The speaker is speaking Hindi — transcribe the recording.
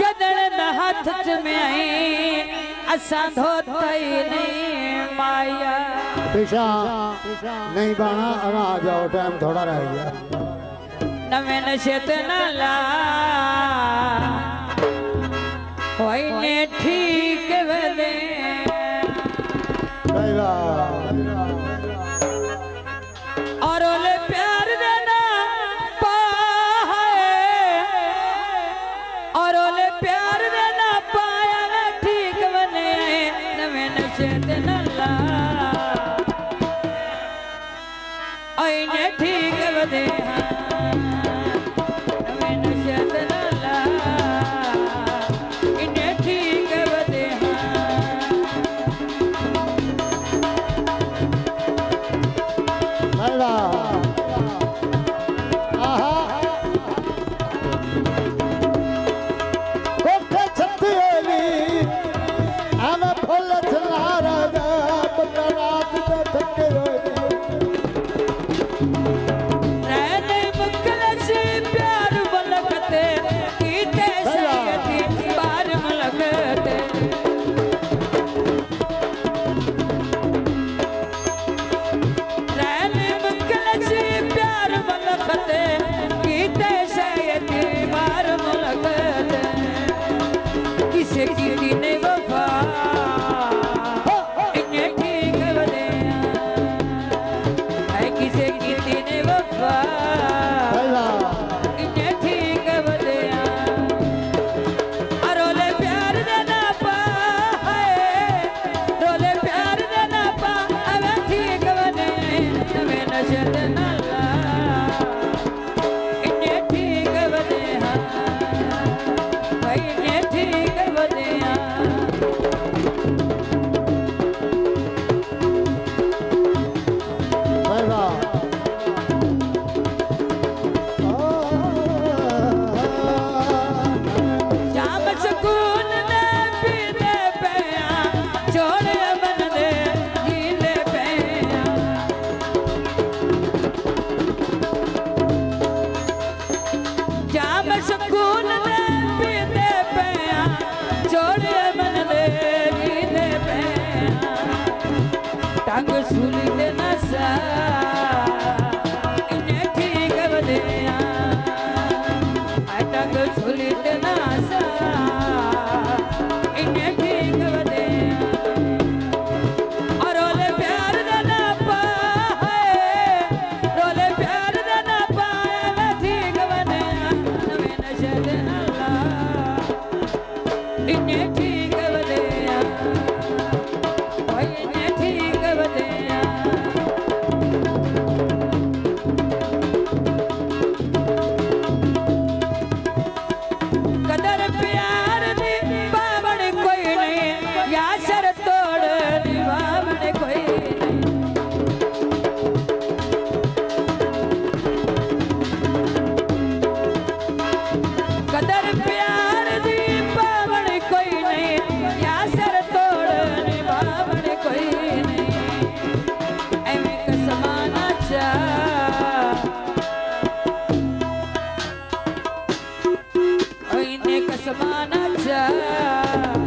जदड़ हाथ च में आई असा धोतई नहीं माया पीछा नहीं बाना अगा आ जाओ टाइम थोड़ा रह गया नवे नशे ते न ला होई ने ठीक वदे और ओले प्यार देना पाए और ओले प्यार देना पाया ना ठीक बने नवे नशे ते न ला आई ने ठीक वदे नवे नशे ते न ला इने ठीक वदे टांग सूली ते नसा इने ठीक वदे टांग सूली ते नसा इने ठीक वदे और रोले प्यार देना पाए रोले प्यार देना पाए मैं ठीक वदे नवे नशे ते न ला इने ठीक वदे कदर प्यार दी बावण कोई नहीं या सर तोड़ दी बावण कोई नहीं कदर प्यार दी बावण कोई नहीं या सर तोड़ दी बावण कोई नहीं एवें कसमाना चा कसमाना चा